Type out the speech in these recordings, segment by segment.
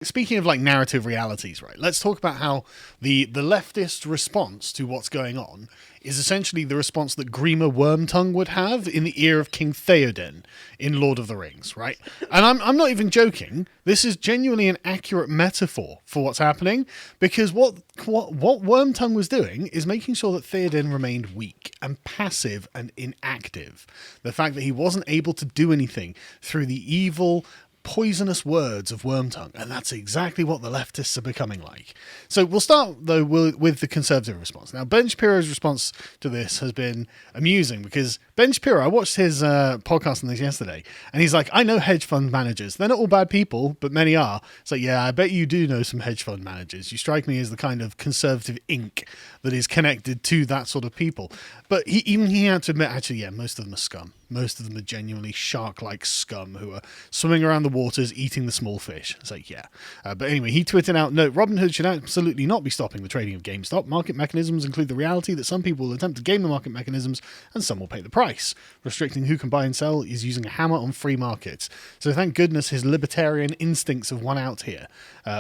Speaking of like narrative realities, right? Let's talk about how the leftist response to what's going on is essentially the response that Grima Wormtongue would have in the ear of King Theoden in Lord of the Rings, right? And I'm not even joking. This is genuinely an accurate metaphor for what's happening, because what Wormtongue was doing is making sure that Theoden remained weak and passive and inactive. The fact that he wasn't able to do anything through the evil, poisonous words of Wormtongue, and that's exactly what the leftists are becoming like. So we'll start, though, with the Conservative response. Now, Ben Shapiro's response to this has been amusing, because Ben Shapiro, I watched his podcast on this yesterday, and he's like, I know hedge fund managers. They're not all bad people, but many are. It's like, yeah, I bet you do know some hedge fund managers. You strike me as the kind of conservative ink that is connected to that sort of people. But he had to admit, actually, yeah, most of them are scum. Most of them are genuinely shark-like scum who are swimming around the waters eating the small fish. It's like, yeah. But anyway, he tweeted out, note, Robinhood should absolutely not be stopping the trading of GameStop. Market mechanisms include the reality that some people will attempt to game the market mechanisms and some will pay the price. Restricting who can buy and sell is using a hammer on free markets. So thank goodness his libertarian instincts have won out here,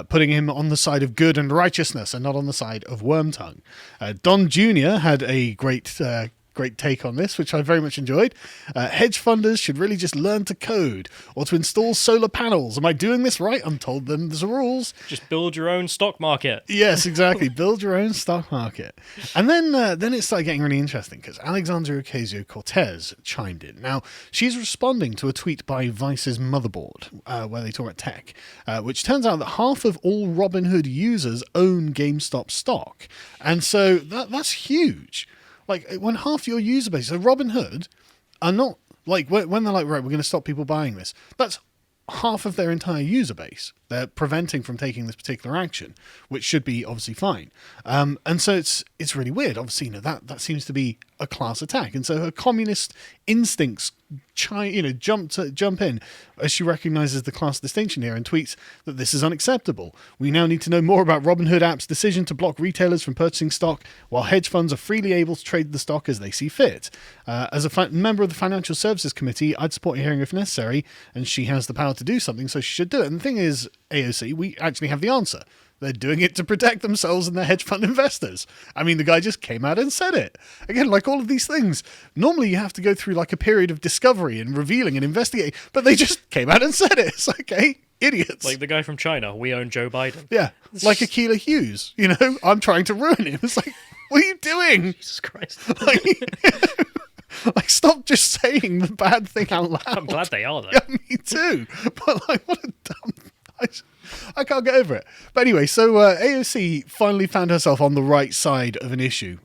putting him on the side of good and righteousness and not on the side of Wormtongue. Don Jr. had a great take on this, which I very much enjoyed. Hedge funders should really just learn to code or to install solar panels. Am I doing this right? I'm told them there's rules. Just build your own stock market. Yes, exactly. Build your own stock market. And then it started getting really interesting, because Alexandria Ocasio-Cortez chimed in. Now, she's responding to a tweet by Vice's Motherboard, where they talk about tech, which turns out that half of all Robinhood users own GameStop stock. And so that's huge. Like, when half your user base, so Robinhood are not, like, when they're like, right, we're going to stop people buying this, that's half of their entire user base. They're preventing from taking this particular action, which should be obviously fine. And so it's really weird. Obviously, that seems to be a class attack. And so her communist instincts jump in as she recognizes the class distinction here and tweets that this is unacceptable. We now need to know more about Robinhood app's decision to block retailers from purchasing stock, while hedge funds are freely able to trade the stock as they see fit. As a member of the Financial Services Committee, I'd support a hearing if necessary, and she has the power to do something, so she should do it. And the thing is, AOC, we actually have the answer. They're doing it to protect themselves and their hedge fund investors. I mean, the guy just came out and said it. Again, like all of these things, normally you have to go through like a period of discovery and revealing and investigating, but they just came out and said it. It's like, hey, idiots. Like the guy from China, we own Joe Biden. Yeah, like Akilah Hughes, I'm trying to ruin him. It's like, what are you doing? Jesus Christ. Like, stop just saying the bad thing out loud. I'm glad they are, though. Yeah, me too. But like, what a dumb... I can't get over it. But anyway, so AOC finally found herself on the right side of an issue,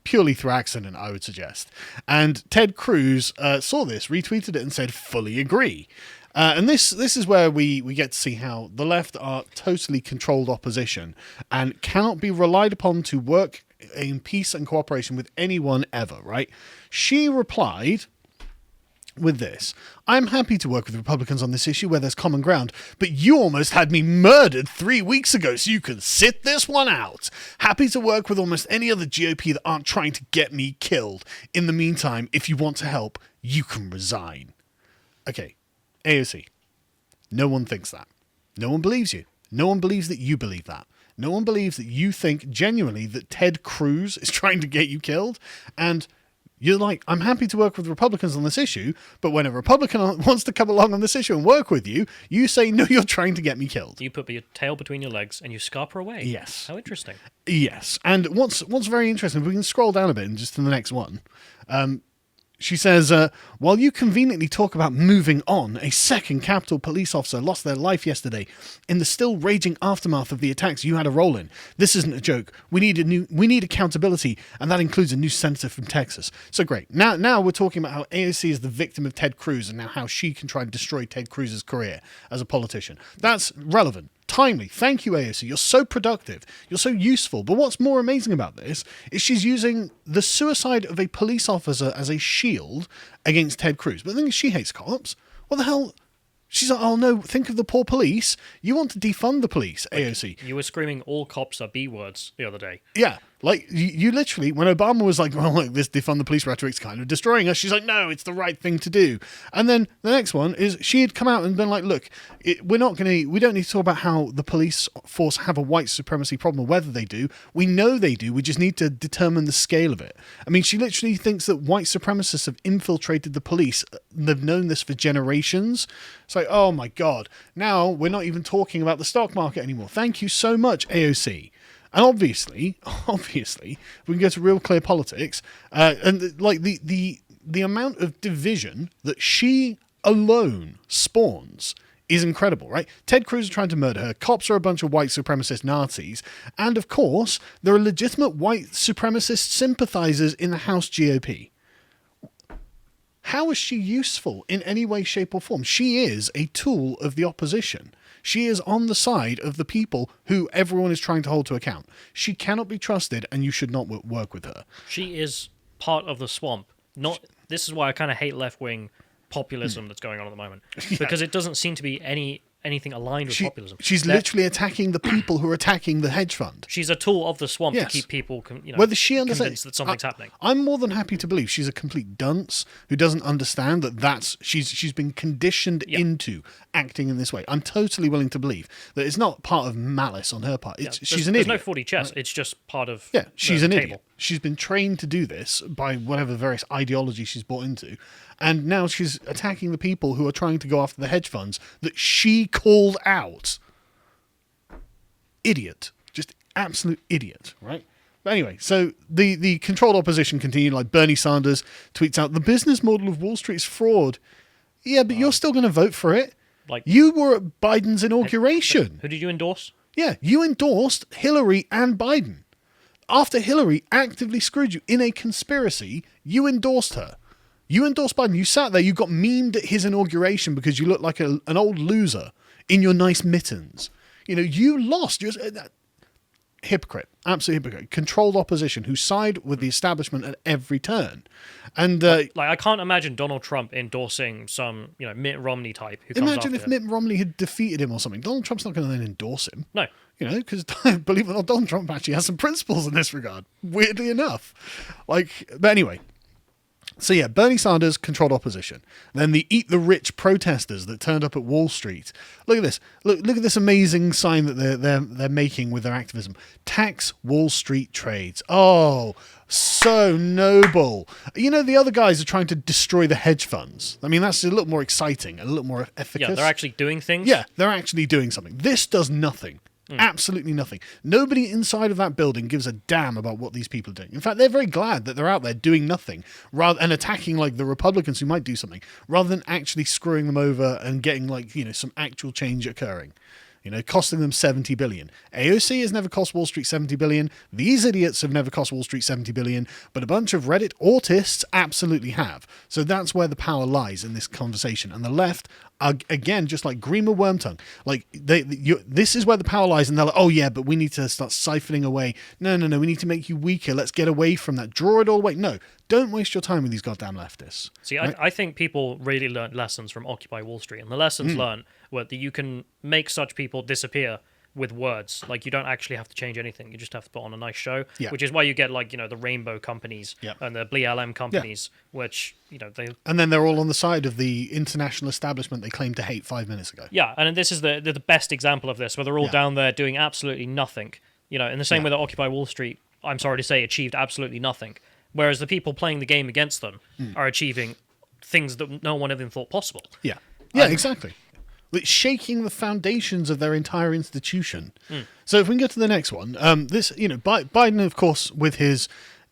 purely through accident, I would suggest. And Ted Cruz saw this, retweeted it, and said, fully agree. And this is where we get to see how the left are totally controlled opposition and cannot be relied upon to work in peace and cooperation with anyone ever, right? She replied with this: I'm happy to work with Republicans on this issue where there's common ground, but you almost had me murdered 3 weeks ago, so you can sit this one out. Happy to work with almost any other GOP that aren't trying to get me killed. In the meantime, if you want to help, you can resign. Okay, AOC, no one thinks that. No one believes you. No one believes that you believe that. No one believes that you think genuinely that Ted Cruz is trying to get you killed, and you're like, I'm happy to work with Republicans on this issue, but when a Republican wants to come along on this issue and work with you, you say, no, you're trying to get me killed. You put your tail between your legs and you scarper away. Yes. How interesting. Yes. And what's very interesting, we can scroll down a bit and just to the next one. She says, while you conveniently talk about moving on, a second Capitol police officer lost their life yesterday in the still raging aftermath of the attacks you had a role in. This isn't a joke. We need accountability, and that includes a new senator from Texas. So great. Now we're talking about how AOC is the victim of Ted Cruz and now how she can try and destroy Ted Cruz's career as a politician. That's relevant. Timely. Thank you, AOC. You're so productive. You're so useful. But what's more amazing about this is she's using the suicide of a police officer as a shield against Ted Cruz. But the thing is, she hates cops. What the hell? She's like, oh no, think of the poor police. You want to defund the police, AOC. You were screaming all cops are B words the other day. Yeah. Like, you literally, when Obama was like, well, like, this defund the police rhetoric's kind of destroying us, she's like, no, it's the right thing to do. And then the next one is she had come out and been like, look, we don't need to talk about how the police force have a white supremacy problem or whether they do. We know they do. We just need to determine the scale of it. I mean, she literally thinks that white supremacists have infiltrated the police. They've known this for generations. It's like, oh my God, now we're not even talking about the stock market anymore. Thank you so much, AOC. And obviously, if we can go to real clear politics, and like the amount of division that she alone spawns is incredible, right? Ted Cruz is trying to murder her. Cops are a bunch of white supremacist Nazis. And of course, there are legitimate white supremacist sympathisers in the House GOP. How is she useful in any way, shape, or form? She is a tool of the opposition. She is on the side of the people who everyone is trying to hold to account. She cannot be trusted, and you should not work with her. She is part of the swamp. This is why I kind of hate left-wing populism that's going on at the moment, because it doesn't seem to be anything aligned with populism. She's literally attacking the people who are attacking the hedge fund. She's a tool of the swamp to keep people, whether she convinced that something's happening. I'm more than happy to believe she's a complete dunce who doesn't understand that she's been conditioned into acting in this way. I'm totally willing to believe that it's not part of malice on her part. She's an idiot. There's no 4D chess. Right? It's just part of she's an table. idiot. She's been trained to do this by whatever various ideology she's bought into. And now she's attacking the people who are trying to go after the hedge funds that she called out. Idiot. Just absolute idiot, right? But anyway, so the controlled opposition continued, like Bernie Sanders tweets out, the business model of Wall Street is fraud. Yeah, but you're still going to vote for it. Like, you were at Biden's inauguration. Who did you endorse? Yeah, you endorsed Hillary and Biden. After Hillary actively screwed you in a conspiracy, you endorsed her. You endorsed Biden. You sat there. You got memed at his inauguration because you looked like an old loser in your nice mittens. You lost. You're hypocrite. Absolute hypocrite. Controlled opposition who side with the establishment at every turn. And I can't imagine Donald Trump endorsing some Mitt Romney type who comes after imagine if Mitt Romney had defeated him or something. Donald Trump's not going to then endorse him. No. Because believe it or not, Donald Trump actually has some principles in this regard. Weirdly enough. But anyway. So yeah, Bernie Sanders controlled opposition. Then the Eat the Rich protesters that turned up at Wall Street. Look at this. Look at this amazing sign that they're making with their activism. Tax Wall Street trades. Oh, so noble. The other guys are trying to destroy the hedge funds. I mean, that's a little more exciting, a little more efficacious. Yeah, they're actually doing things. Yeah, they're actually doing something. This does nothing. Absolutely nothing. Nobody inside of that building gives a damn about what these people are doing. In fact, they're very glad that they're out there doing nothing and attacking like the Republicans who might do something rather than actually screwing them over and getting some actual change occurring. Costing them $70 billion. AOC has never cost Wall Street $70 billion. These idiots have never cost Wall Street $70 billion, but a bunch of Reddit autists absolutely have. So that's where the power lies in this conversation. And the left are, again, just like Grima Wormtongue. Like, this is where the power lies, and they're like, oh yeah, but we need to start siphoning away. No, we need to make you weaker. Let's get away from that. Draw it all away. No, don't waste your time with these goddamn leftists. See, right? I think people really learned lessons from Occupy Wall Street, and the lessons learned were that you can make such people disappear with words. Like, you don't actually have to change anything. You just have to put on a nice show, which is why you get the rainbow companies and the BLM companies, which they. And then they're all on the side of the international establishment they claimed to hate 5 minutes ago. Yeah, and this is the best example of this, where they're all down there doing absolutely nothing. In the same way that Occupy Wall Street, I'm sorry to say, achieved absolutely nothing, whereas the people playing the game against them are achieving things that no one even thought possible. Yeah, exactly. It's shaking the foundations of their entire institution. So if we can go to the next one, Biden, of course, with his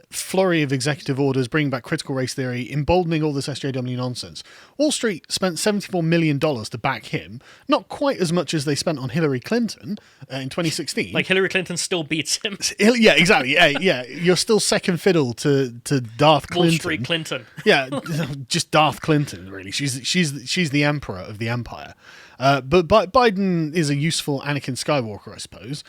flurry of executive orders, bringing back critical race theory, emboldening all this SJW nonsense. Wall Street spent $74 million to back him, not quite as much as they spent on Hillary Clinton in 2016. Like, Hillary Clinton still beats him. Yeah, exactly. Yeah, you're still second fiddle to Darth Clinton. Wall Street Clinton. Yeah, just Darth Clinton, really. She's the emperor of the empire. But Biden is a useful Anakin Skywalker, I suppose.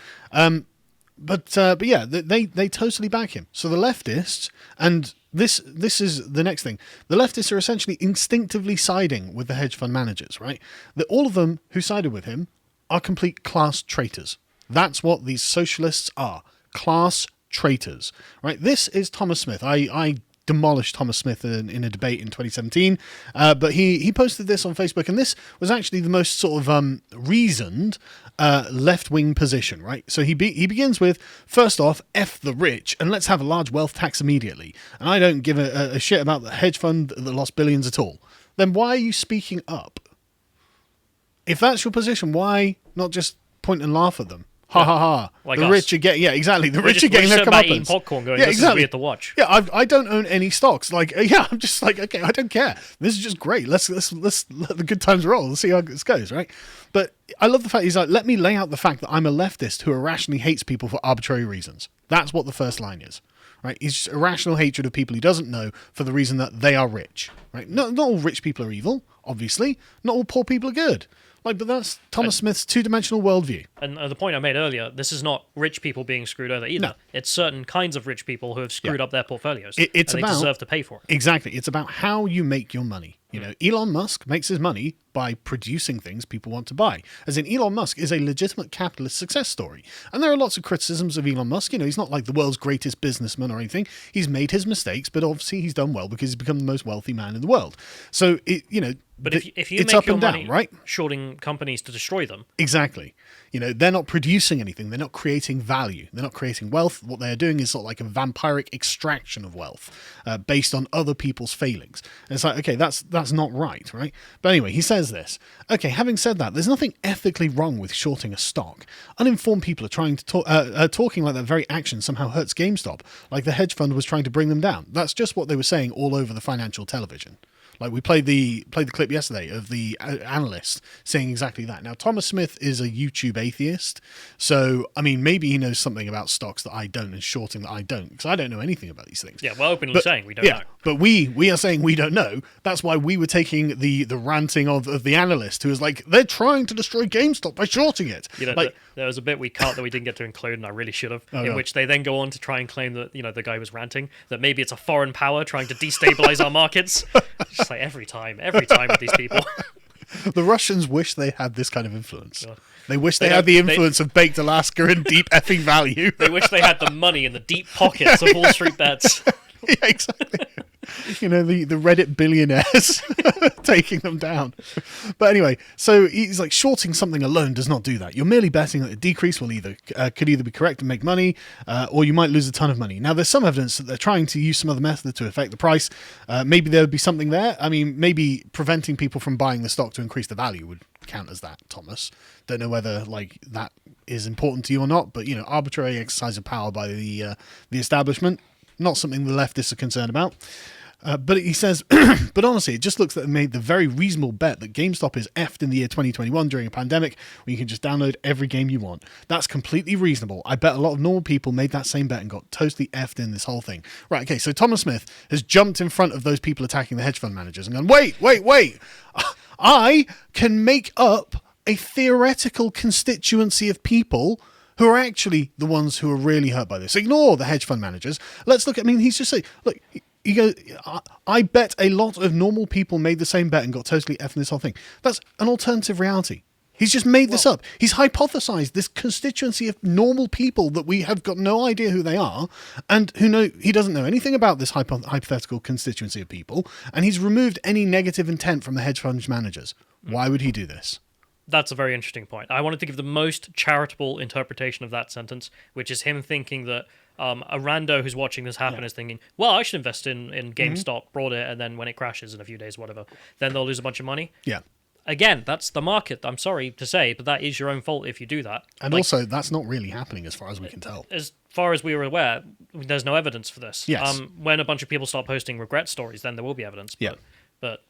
But yeah, they totally back him. So the leftists, and this is the next thing, the leftists are essentially instinctively siding with the hedge fund managers, right? That all of them who sided with him are complete class traitors. That's what these socialists are. Class traitors, right? This is Thomas Smith. I demolished Thomas Smith in a debate in 2017, but he posted this on Facebook, and this was actually the most sort of reasoned left-wing position, right? So he begins with, first off, F the rich, and let's have a large wealth tax immediately. And I don't give a shit about the hedge fund that lost billions at all. Then why are you speaking up? If that's your position, why not just point and laugh at them? Ha ha ha! Like the us. rich are getting, yeah, exactly. The rich are We're getting just their about eating comeuppance. popcorn, going, Yeah, this exactly. is weird to watch. Yeah, I don't own any stocks. Like, yeah, I'm just like, okay, I don't care. This is just great. Let's let the good times roll. Let's see how this goes, right? But I love the fact he's like, let me lay out the fact that I'm a leftist who irrationally hates people for arbitrary reasons. That's what the first line is, right? It's just irrational hatred of people he doesn't know for the reason that they are rich, right? Not all rich people are evil, obviously. Not all poor people are good. Like, but that's Thomas Smith's two-dimensional worldview. And the point I made earlier, this is not rich people being screwed over either. No. It's certain kinds of rich people who have screwed up their portfolios. It's and about, they deserve to pay for it. Exactly. It's about how you make your money. You know, Elon Musk makes his money by producing things people want to buy. As in, Elon Musk is a legitimate capitalist success story. And there are lots of criticisms of Elon Musk. You know, he's not like the world's greatest businessman or anything. He's made his mistakes, but obviously he's done well because he's become the most wealthy man in the world. So, But if you it's make up your and money down, right? shorting companies to destroy them, Exactly. You know, they're not producing anything. They're not creating value. They're not creating wealth. What they're doing is sort of like a vampiric extraction of wealth based on other people's failings. And it's like, okay, that's not right, right? But anyway, he says this. Okay, having said that, there's nothing ethically wrong with shorting a stock. Uninformed people are trying to talking like that very action somehow hurts GameStop, like the hedge fund was trying to bring them down. That's just what they were saying all over the financial television. Like we played the clip yesterday of the analyst saying exactly that. Now, Thomas Smith is a YouTube atheist. So, I mean, maybe he knows something about stocks that I don't and shorting that I don't, because I don't know anything about these things. yeah, we're openly saying we don't know. But we are saying we don't know. That's why we were taking the ranting of the analyst who was like, they're trying to destroy GameStop by shorting it. You know, like, there was a bit we cut that we didn't get to include, and I really should have, in which they then go on to try and claim that, the guy was ranting, that maybe it's a foreign power trying to destabilize our markets. Just like every time with these people. The Russians wish they had this kind of influence. Yeah. They wish they had the influence of baked Alaska and deep effing value. They wish they had the money in the deep pockets of Wall Street bets. Yeah, exactly. You know, the Reddit billionaires taking them down. But anyway, so he's like, shorting something alone does not do that. You're merely betting that a decrease will could either be correct and make money, or you might lose a ton of money. Now, there's some evidence that they're trying to use some other method to affect the price. Maybe there would be something there. I mean, maybe preventing people from buying the stock to increase the value would count as that, Thomas. Don't know whether that is important to you or not, but arbitrary exercise of power by the establishment, not something the leftists are concerned about. But he says, but honestly, it just looks like they made the very reasonable bet that GameStop is effed in the year 2021 during a pandemic when you can just download every game you want. That's completely reasonable. I bet a lot of normal people made that same bet and got totally effed in this whole thing. Right, okay, so Thomas Smith has jumped in front of those people attacking the hedge fund managers and gone, wait. I can make up a theoretical constituency of people who are actually the ones who are really hurt by this. Ignore the hedge fund managers. Let's look at, he's just saying, look, he goes, I bet a lot of normal people made the same bet and got totally effed in this whole thing. That's an alternative reality. He's just made this up. He's hypothesized this constituency of normal people that we have got no idea who they are, and he doesn't know anything about this hypothetical constituency of people, and he's removed any negative intent from the hedge fund managers. Why would he do this? That's a very interesting point. I wanted to give the most charitable interpretation of that sentence, which is him thinking that a rando who's watching this happen is thinking, well, I should invest in GameStop, broad it, and then when it crashes in a few days, whatever, then they'll lose a bunch of money. Yeah. Again, that's the market. I'm sorry to say, but that is your own fault if you do that. And also, that's not really happening as far as we can tell. As far as we were aware, there's no evidence for this. Yes. When a bunch of people start posting regret stories, then there will be evidence. But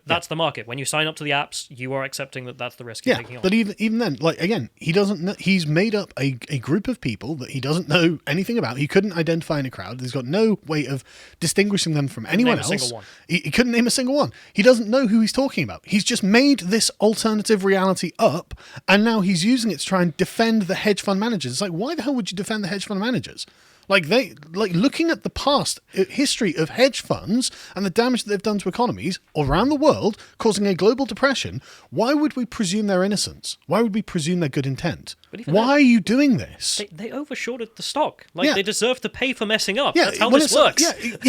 that's the market. When you sign up to the apps, you are accepting that that's the risk you're taking on. But even then, again, he doesn't know, he's made up a group of people that he doesn't know anything about. He couldn't identify in a crowd. He's got no way of distinguishing them from anyone else. Name a single one. He couldn't name a single one. He doesn't know who he's talking about. He's just made this alternative reality up, and now he's using it to try and defend the hedge fund managers. It's like, why the hell would you defend the hedge fund managers? Looking at the past history of hedge funds and the damage that they've done to economies around the world, causing a global depression, why would we presume their innocence? Why would we presume their good intent? Why are you doing this? They overshorted the stock. They deserve to pay for messing up. That's how well, this works.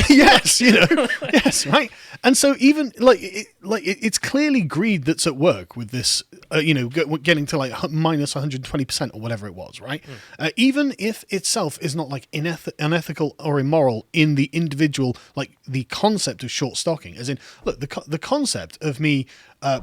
Yes, yes, right. And so even it's clearly greed that's at work with this, getting to like minus 120% or whatever it was, right? Even if itself is not like unethical or immoral in the individual, like the concept of short stocking, as in, look, the concept of me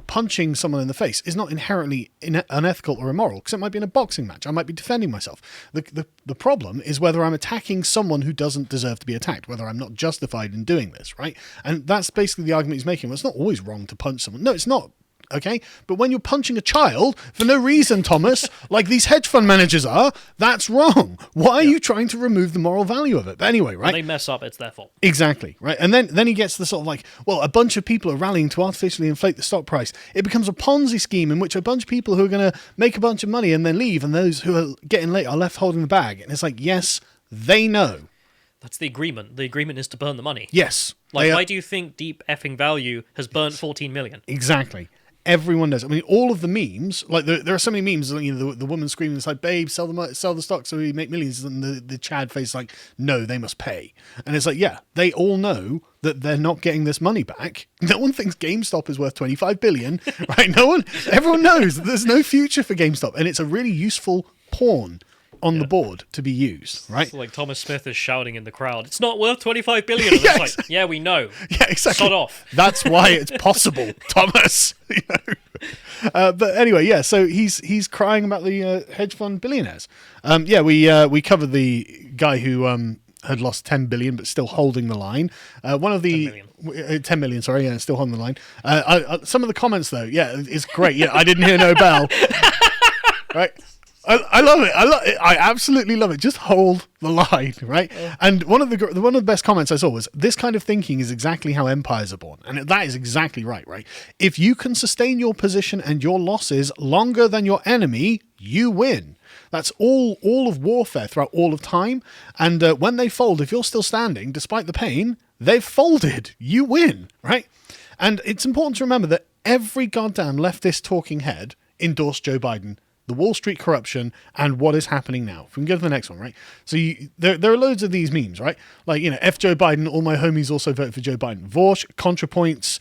punching someone in the face is not inherently unethical or immoral, because it might be in a boxing match. I might be defending myself. The problem is whether I'm attacking someone who doesn't deserve to be attacked, whether I'm not justified in doing this, right? And that's basically the argument he's making. Well, it's not always wrong to punch someone. No, it's not. Okay, but when you're punching a child for no reason, Thomas, like these hedge fund managers are, that's wrong. Why are you trying to remove the moral value of it? But anyway, right? When they mess up, it's their fault. Exactly, right? And then he gets the sort of like, well, a bunch of people are rallying to artificially inflate the stock price. It becomes a Ponzi scheme in which a bunch of people who are going to make a bunch of money and then leave, and those who are getting late are left holding the bag. And it's like, yes, they know. That's the agreement. The agreement is to burn the money. Yes. Why do you think Deep Effing Value has burnt 14 million? Exactly. Everyone does. I mean, all of the memes, like there are so many memes, the woman screaming, it's like, babe, sell the stock so we make millions. And the Chad face like, no, they must pay. And it's like, yeah, they all know that they're not getting this money back. No one thinks GameStop is worth 25 billion, right? Everyone knows that there's no future for GameStop. And it's a really useful pawn on the board to be used, right? So like Thomas Smith is shouting in the crowd, it's not worth 25 billion. And it's like, yeah, we know. Yeah, exactly. Sod off. That's why it's possible, Thomas. But anyway, yeah, so he's crying about the hedge fund billionaires. We covered the guy who had lost 10 billion but still holding the line. One of the 10 million, sorry, yeah, still holding the line. Some of the comments though, is great. Yeah, I didn't hear no bell. Right? I love it. I absolutely love it. Just hold the line, right? And one of the best comments I saw was, this kind of thinking is exactly how empires are born. And that is exactly right? If you can sustain your position and your losses longer than your enemy, you win. That's all of warfare throughout all of time. And when they fold, if you're still standing, despite the pain, they've folded. You win, right? And it's important to remember that every goddamn leftist talking head endorsed Joe Biden, the Wall Street corruption, and what is happening now. If we can go to the next one, right? So there are loads of these memes, right? Like, F Joe Biden, all my homies also vote for Joe Biden. Vorsh, ContraPoints,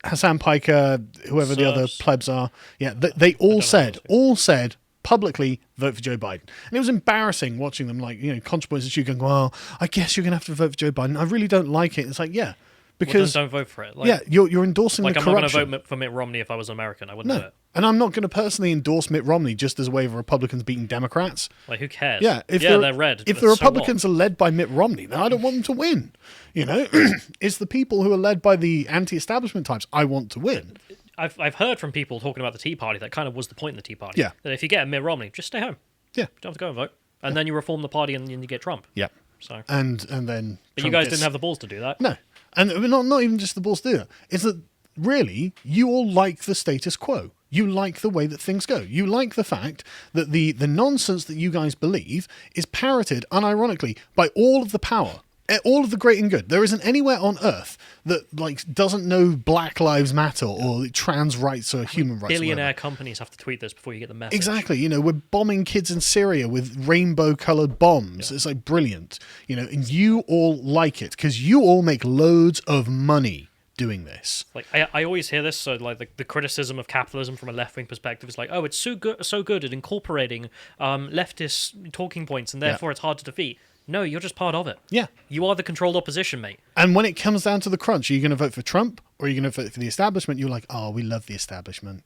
Hassan Piker, whoever the other plebs are. Yeah, they all said publicly vote for Joe Biden. And it was embarrassing watching them, like, ContraPoints and you going, well, I guess you're going to have to vote for Joe Biden. I really don't like it. It's like, yeah. Because don't vote for it. You're endorsing the corruption. I'm not going to vote for Mitt Romney if I was American. I wouldn't do it. And I'm not going to personally endorse Mitt Romney just as a way of Republicans beating Democrats. Like, who cares? Yeah, they're red. If the Republicans are led by Mitt Romney, then I don't want them to win. It's the people who are led by the anti-establishment types I want to win. I've heard from people talking about the Tea Party, that kind of was the point of the Tea Party. Yeah. That if you get a Mitt Romney, just stay home. Yeah. You don't have to go and vote. And then you reform the party and you get Trump. Yeah. So. And then But Trump you guys didn't have the balls to do that. No. And not even just the balls to do that. It's that, really, you all like the status quo. You like the way that things go. You like the fact that the nonsense that you guys believe is parroted, unironically, by all of the power, all of the great and good. There isn't anywhere on Earth that doesn't know Black Lives Matter or trans rights or human rights. Billionaire companies have to tweet this before you get the message. Exactly. We're bombing kids in Syria with rainbow-colored bombs. Yeah. It's like brilliant. And you all like it because you all make loads of money doing this. Like I always hear this, so like the criticism of capitalism from a left-wing perspective is like, oh, it's so good at incorporating leftist talking points, and therefore it's hard to defeat. No, you're just part of it. Yeah. You are the controlled opposition, mate. And when it comes down to the crunch, are you going to vote for Trump or are you going to vote for the establishment? You're like, oh, we love the establishment.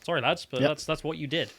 Sorry, lads, but that's what you did.